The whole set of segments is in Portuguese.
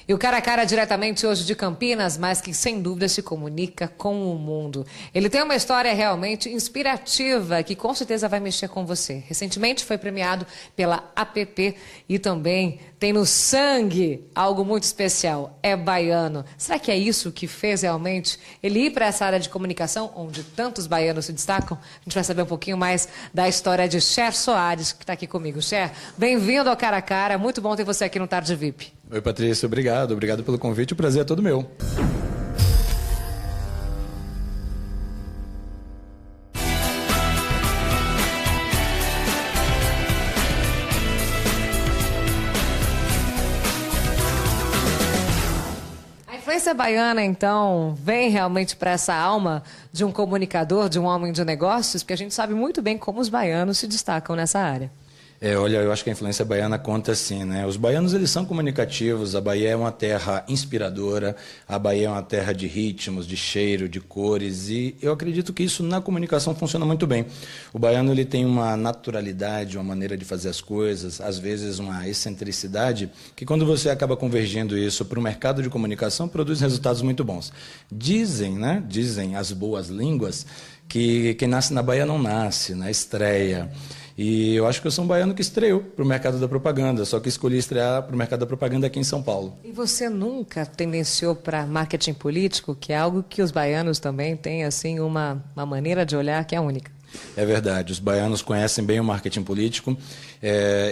E o Cara a Cara diretamente hoje de Campinas, mas que sem dúvida se comunica com o mundo. Ele tem uma história realmente inspirativa que com certeza vai mexer com você. Recentemente foi premiado pela APP e também tem no sangue algo muito especial. É baiano. Será que é isso que fez realmente ele ir para essa área de comunicação, onde tantos baianos se destacam? A gente vai saber um pouquinho mais da história de Cher Soares, que está aqui comigo. Cher, bem-vindo ao Cara a Cara. Muito bom ter você aqui no Tarde VIP. Oi, Patrícia, obrigado pelo convite, o prazer é todo meu. A influência baiana, então, vem realmente para essa alma de um comunicador, de um homem de negócios, porque a gente sabe muito bem como os baianos se destacam nessa área. Olha, eu acho que a influência baiana conta sim, né? Os baianos, eles são comunicativos, a Bahia é uma terra inspiradora, a Bahia é uma terra de ritmos, de cheiro, de cores, e eu acredito que isso na comunicação funciona muito bem. O baiano, ele tem uma naturalidade, uma maneira de fazer as coisas, às vezes uma excentricidade, que quando você acaba convergindo isso para o mercado de comunicação, produz resultados muito bons. Dizem as boas línguas, que quem nasce na Bahia não nasce, na estreia. E eu acho que eu sou um baiano que estreou para o mercado da propaganda, só que escolhi estrear para o mercado da propaganda aqui em São Paulo. E você nunca tendenciou para marketing político, que é algo que os baianos também têm, assim, uma maneira de olhar que é única? É verdade, os baianos conhecem bem o marketing político.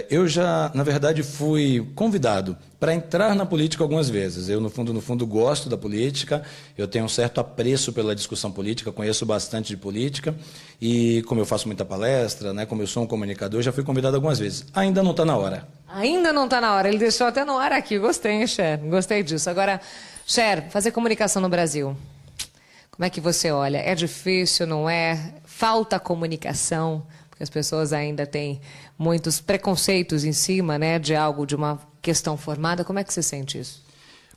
Eu já, na verdade, fui convidado para entrar na política algumas vezes. Eu, no fundo, gosto da política, eu tenho um certo apreço pela discussão política, conheço bastante de política e, como eu faço muita palestra, né, como eu sou um comunicador, já fui convidado algumas vezes. Ainda não está na hora. Ainda não está na hora, ele deixou até no ar aqui. Gostei, hein, Cher? Gostei disso. Agora, Cher, fazer comunicação no Brasil, como é que você olha? É difícil, não é? Falta comunicação, porque as pessoas ainda têm muitos preconceitos em cima, né, de algo, de uma questão formada. Como é que você sente isso?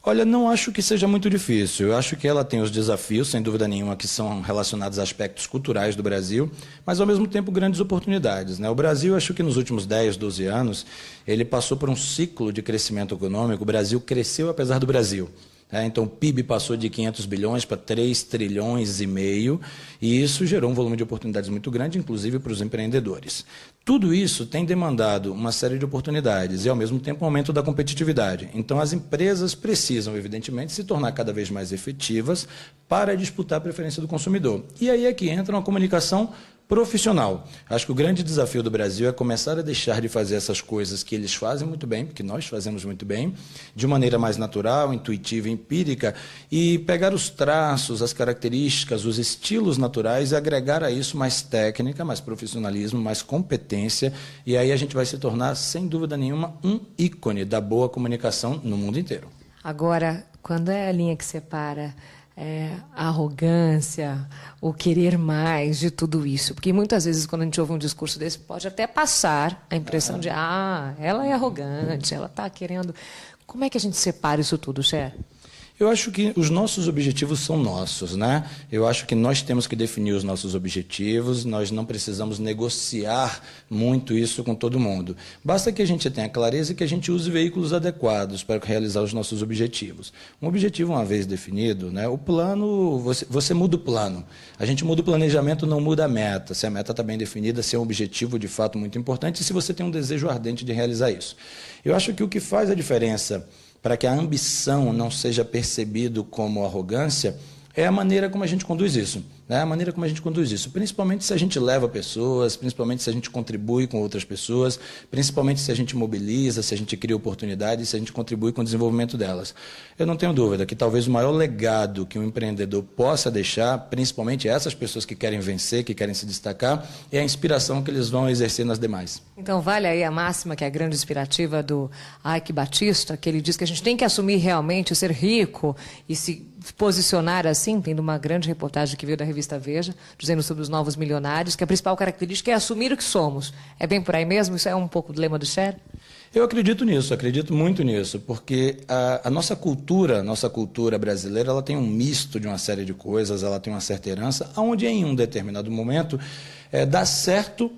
Olha, não acho que seja muito difícil. Eu acho que ela tem os desafios, sem dúvida nenhuma, que são relacionados a aspectos culturais do Brasil, mas, ao mesmo tempo, grandes oportunidades, né? O Brasil, acho que nos últimos 10, 12 anos, ele passou por um ciclo de crescimento econômico. O Brasil cresceu apesar do Brasil. Então, o PIB passou de 500 bilhões para 3 trilhões e meio, e isso gerou um volume de oportunidades muito grande, inclusive para os empreendedores. Tudo isso tem demandado uma série de oportunidades e, ao mesmo tempo, um aumento da competitividade. Então, as empresas precisam, evidentemente, se tornar cada vez mais efetivas para disputar a preferência do consumidor. E aí é que entra uma comunicação profissional. Acho que o grande desafio do Brasil é começar a deixar de fazer essas coisas que eles fazem muito bem, que nós fazemos muito bem, de maneira mais natural, intuitiva e empírica, e pegar os traços, as características, os estilos naturais e agregar a isso mais técnica, mais profissionalismo, mais competência, e aí a gente vai se tornar, sem dúvida nenhuma, um ícone da boa comunicação no mundo inteiro. Agora, quando é a linha que separa a arrogância, o querer mais de tudo isso? Porque muitas vezes, quando a gente ouve um discurso desse, pode até passar a impressão de ela é arrogante, ela está querendo... Como é que a gente separa isso tudo, Cher? Eu acho que os nossos objetivos são nossos, né? Eu acho que nós temos que definir os nossos objetivos, nós não precisamos negociar muito isso com todo mundo. Basta que a gente tenha clareza e que a gente use veículos adequados para realizar os nossos objetivos. Um objetivo, uma vez definido, né? O plano, você muda o plano. A gente muda o planejamento, não muda a meta. Se a meta está bem definida, se é um objetivo de fato muito importante e se você tem um desejo ardente de realizar isso. Eu acho que o que faz a diferença para que a ambição não seja percebido como arrogância, é a maneira como a gente conduz isso. A maneira como a gente conduz isso, principalmente se a gente leva pessoas, principalmente se a gente contribui com outras pessoas, principalmente se a gente mobiliza, se a gente cria oportunidades, se a gente contribui com o desenvolvimento delas. Eu não tenho dúvida que talvez o maior legado que um empreendedor possa deixar, principalmente essas pessoas que querem vencer, que querem se destacar, é a inspiração que eles vão exercer nas demais. Então vale aí a máxima, que é a grande inspirativa do Ike Batista, que ele diz que a gente tem que assumir realmente ser rico e se posicionar assim, tendo uma grande reportagem que veio da revista Veja, dizendo sobre os novos milionários, que a principal característica é assumir o que somos. É bem por aí mesmo? Isso é um pouco do lema do Cher? Eu acredito nisso, acredito muito nisso, porque a nossa cultura brasileira, ela tem um misto de uma série de coisas, ela tem uma certa herança, onde em um determinado momento, dar certo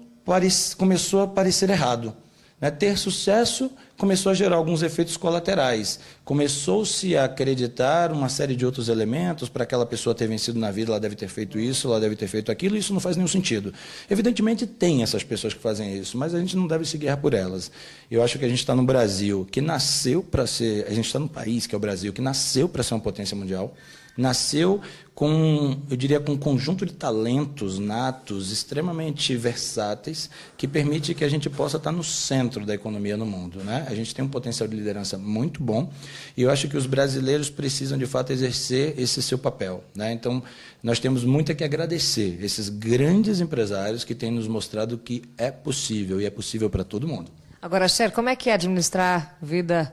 começou a parecer errado. Né? Ter sucesso começou a gerar alguns efeitos colaterais. Começou-se a acreditar uma série de outros elementos. Para aquela pessoa ter vencido na vida, ela deve ter feito isso, ela deve ter feito aquilo. Isso não faz nenhum sentido. Evidentemente, tem essas pessoas que fazem isso, mas a gente não deve se guiar por elas. Eu acho que a gente está no Brasil, que nasceu para ser... A gente está num país, que é o Brasil, que nasceu para ser uma potência mundial. Nasceu com, eu diria, com um conjunto de talentos natos extremamente versáteis que permite que a gente possa estar no centro da economia no mundo, né? A gente tem um potencial de liderança muito bom e eu acho que os brasileiros precisam, de fato, exercer esse seu papel, né? Então, nós temos muito a que agradecer esses grandes empresários que têm nos mostrado que é possível e é possível para todo mundo. Agora, Cher, como é que é administrar vida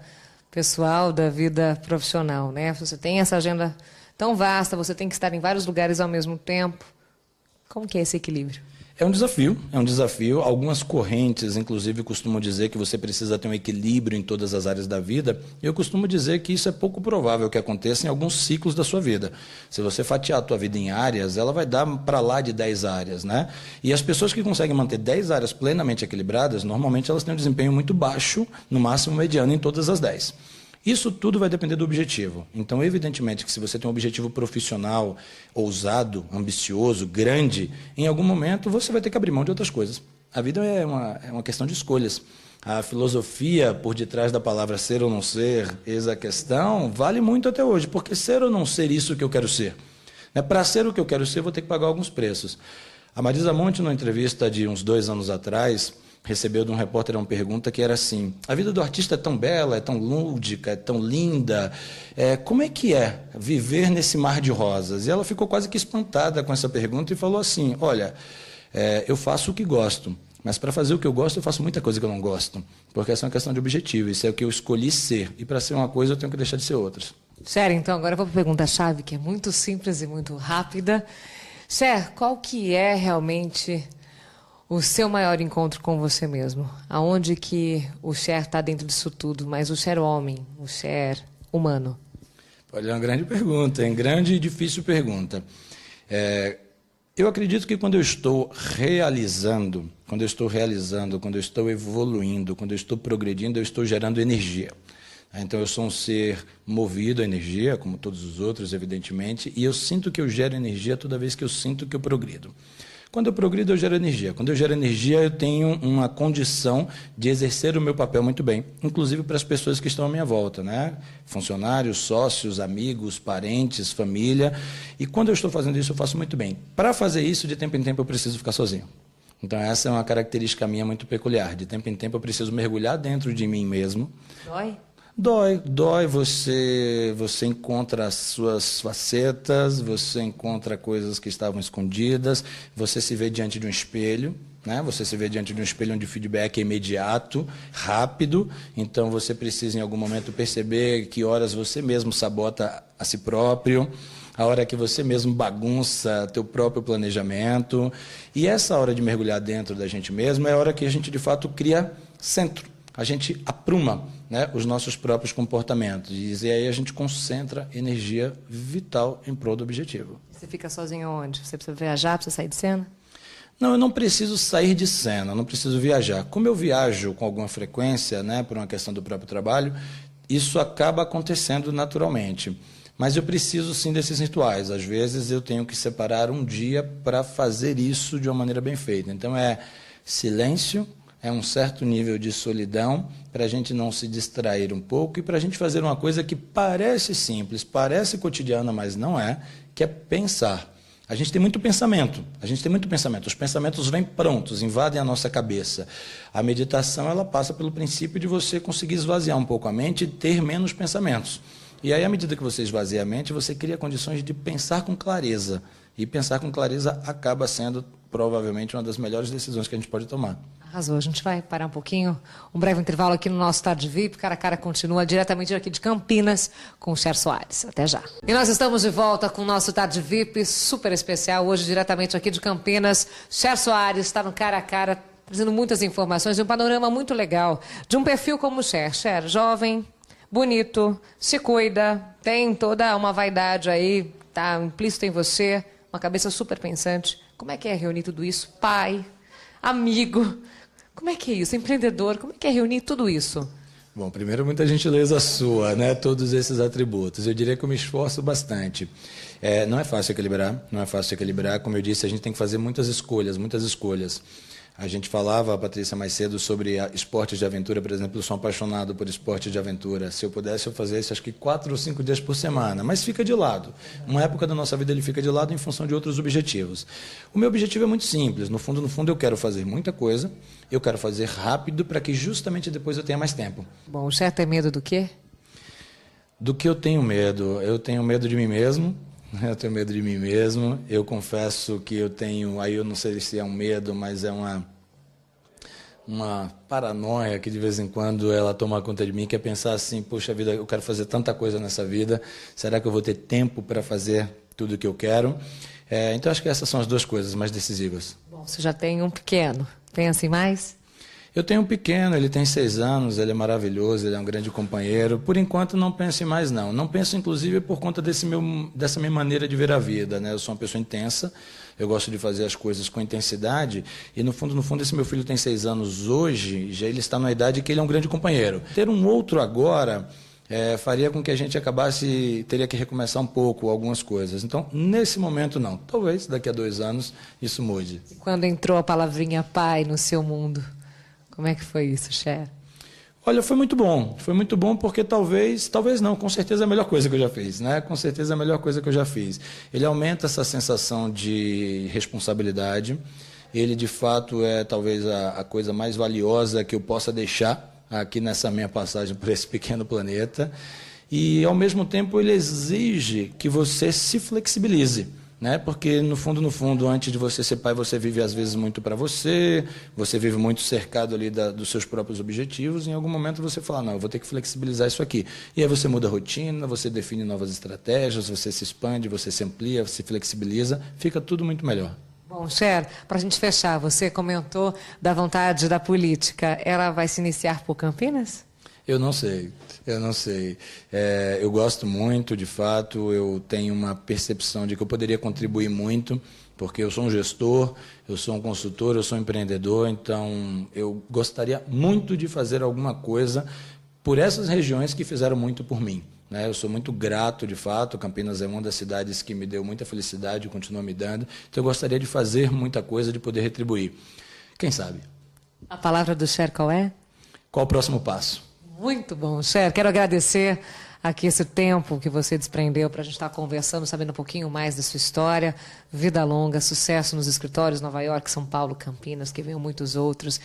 pessoal da vida profissional, né? Você tem essa agenda tão vasta, você tem que estar em vários lugares ao mesmo tempo. Como que é esse equilíbrio? É um desafio. Algumas correntes, inclusive, costumam dizer que você precisa ter um equilíbrio em todas as áreas da vida. Eu costumo dizer que isso é pouco provável que aconteça em alguns ciclos da sua vida. Se você fatiar a tua vida em áreas, ela vai dar para lá de 10 áreas, né? E as pessoas que conseguem manter 10 áreas plenamente equilibradas, normalmente elas têm um desempenho muito baixo, no máximo mediano, em todas as 10. Isso tudo vai depender do objetivo. Então, evidentemente, que se você tem um objetivo profissional ousado, ambicioso, grande, em algum momento você vai ter que abrir mão de outras coisas. A vida é uma questão de escolhas. A filosofia por detrás da palavra ser ou não ser, eis a questão, vale muito até hoje, porque ser ou não ser isso que eu quero ser. Para ser o que eu quero ser, eu vou ter que pagar alguns preços. A Marisa Monte, numa entrevista de uns 2 anos atrás, recebeu de um repórter uma pergunta que era assim: a vida do artista é tão bela, é tão lúdica, é tão linda, como é que é viver nesse mar de rosas? E ela ficou quase que espantada com essa pergunta e falou assim: olha, eu faço o que gosto, mas para fazer o que eu gosto eu faço muita coisa que eu não gosto, porque essa é uma questão de objetivo, isso é o que eu escolhi ser, e para ser uma coisa eu tenho que deixar de ser outras. Cher, então agora eu vou para a pergunta-chave, que é muito simples e muito rápida. Cher, qual que é realmente o seu maior encontro com você mesmo? Aonde que o Cher está dentro disso tudo, mas o Cher homem, o Cher humano? Olha, é uma grande pergunta, é uma grande e difícil pergunta. Eu acredito que quando eu estou realizando, quando eu estou evoluindo, quando eu estou progredindo, eu estou gerando energia. Então, eu sou um ser movido à energia, como todos os outros, evidentemente, e eu sinto que eu gero energia toda vez que eu sinto que eu progrido. Quando eu progrido, eu gero energia. Quando eu gero energia, eu tenho uma condição de exercer o meu papel muito bem, inclusive para as pessoas que estão à minha volta, né? Funcionários, sócios, amigos, parentes, família. E quando eu estou fazendo isso, eu faço muito bem. Para fazer isso, de tempo em tempo, eu preciso ficar sozinho. Então, essa é uma característica minha muito peculiar. De tempo em tempo, eu preciso mergulhar dentro de mim mesmo. Dói, você encontra as suas facetas, você encontra coisas que estavam escondidas, você se vê diante de um espelho, né? Você se vê diante de um espelho onde o feedback é imediato, rápido, então você precisa em algum momento perceber que horas você mesmo sabota a si próprio, a hora que você mesmo bagunça teu próprio planejamento, e essa hora de mergulhar dentro da gente mesmo é a hora que a gente de fato cria centro. A gente apruma, né, os nossos próprios comportamentos. E aí a gente concentra energia vital em prol do objetivo. Você fica sozinho onde? Você precisa viajar, precisa sair de cena? Não, eu não preciso sair de cena, não preciso viajar. Como eu viajo com alguma frequência, né, por uma questão do próprio trabalho, isso acaba acontecendo naturalmente. Mas eu preciso sim desses rituais. Às vezes eu tenho que separar um dia para fazer isso de uma maneira bem feita. Então é silêncio, é um certo nível de solidão para a gente não se distrair um pouco e para a gente fazer uma coisa que parece simples, parece cotidiana, mas não é, que é pensar. A gente tem muito pensamento, os pensamentos vêm prontos, invadem a nossa cabeça. A meditação, ela passa pelo princípio de você conseguir esvaziar um pouco a mente e ter menos pensamentos. E aí, à medida que você esvazia a mente, você cria condições de pensar com clareza. E pensar com clareza acaba sendo, provavelmente, uma das melhores decisões que a gente pode tomar. Arrasou. A gente vai parar um pouquinho, um breve intervalo aqui no nosso Tarde VIP. Cara a Cara continua diretamente aqui de Campinas com o Cher Soares. Até já. E nós estamos de volta com o nosso Tarde VIP super especial. Hoje, diretamente aqui de Campinas, Cher Soares está no Cara a Cara, trazendo muitas informações de um panorama muito legal, de um perfil como o Cher. Cher, jovem, bonito, se cuida, tem toda uma vaidade aí, tá implícito em você, uma cabeça super pensante. Como é que é reunir tudo isso? Pai, amigo, Como é que é isso? Empreendedor, como é que é reunir tudo isso? Bom, primeiro, muita gentileza sua, né? Todos esses atributos. Eu diria que eu me esforço bastante. Não é fácil equilibrar, não é fácil equilibrar. Como eu disse, a gente tem que fazer muitas escolhas, muitas escolhas. A gente falava, Patrícia, mais cedo sobre esportes de aventura, por exemplo. Eu sou apaixonado por esportes de aventura. Se eu pudesse, eu fazia isso acho que 4 ou 5 dias por semana, mas fica de lado. Uma época da nossa vida ele fica de lado em função de outros objetivos. O meu objetivo é muito simples. No fundo, eu quero fazer muita coisa, eu quero fazer rápido para que justamente depois eu tenha mais tempo. Bom, o Cher tem medo do quê? Do que eu tenho medo? Eu tenho medo de mim mesmo. Eu tenho medo de mim mesmo. Eu confesso que eu tenho, aí eu não sei se é um medo, mas é uma paranoia que de vez em quando ela toma conta de mim, que é pensar assim, poxa vida, eu quero fazer tanta coisa nessa vida, será que eu vou ter tempo para fazer tudo o que eu quero? Então acho que essas são as duas coisas mais decisivas. Bom, você já tem um pequeno, pensa em mais? Eu tenho um pequeno, ele tem 6 anos, ele é maravilhoso, ele é um grande companheiro. Por enquanto, não penso em mais, não. Não penso, inclusive, por conta dessa minha maneira de ver a vida, né? Eu sou uma pessoa intensa, eu gosto de fazer as coisas com intensidade e, no fundo, esse meu filho tem 6 anos hoje, já ele está numa idade que ele é um grande companheiro. Ter um outro agora faria com que a gente teria que recomeçar um pouco algumas coisas. Então, nesse momento, não. Talvez daqui a 2 anos isso mude. E quando entrou a palavrinha pai no seu mundo? Como é que foi isso, Cher? Olha, foi muito bom porque talvez não, com certeza é a melhor coisa que eu já fiz, né? Com certeza é a melhor coisa que eu já fiz. Ele aumenta essa sensação de responsabilidade, ele de fato é talvez a coisa mais valiosa que eu possa deixar aqui nessa minha passagem por esse pequeno planeta, e ao mesmo tempo ele exige que você se flexibilize. Né? Porque, no fundo, antes de você ser pai, você vive às vezes muito para você vive muito cercado ali dos seus próprios objetivos, e em algum momento você fala, não, eu vou ter que flexibilizar isso aqui. E aí você muda a rotina, você define novas estratégias, você se expande, você se amplia, se flexibiliza, fica tudo muito melhor. Bom, Cher, para a gente fechar, você comentou da vontade da política, ela vai se iniciar por Campinas? Eu não sei. Eu gosto muito, de fato, eu tenho uma percepção de que eu poderia contribuir muito, porque eu sou um gestor, eu sou um consultor, eu sou um empreendedor, então eu gostaria muito de fazer alguma coisa por essas regiões que fizeram muito por mim. Né? Eu sou muito grato, de fato, Campinas é uma das cidades que me deu muita felicidade e continua me dando, então eu gostaria de fazer muita coisa, de poder retribuir. Quem sabe? A palavra do Cher qual é? Qual o próximo passo? Muito bom, Cher. Quero agradecer aqui esse tempo que você desprendeu para a gente estar conversando, sabendo um pouquinho mais da sua história. Vida longa, sucesso nos escritórios Nova York, São Paulo, Campinas, que venham muitos outros.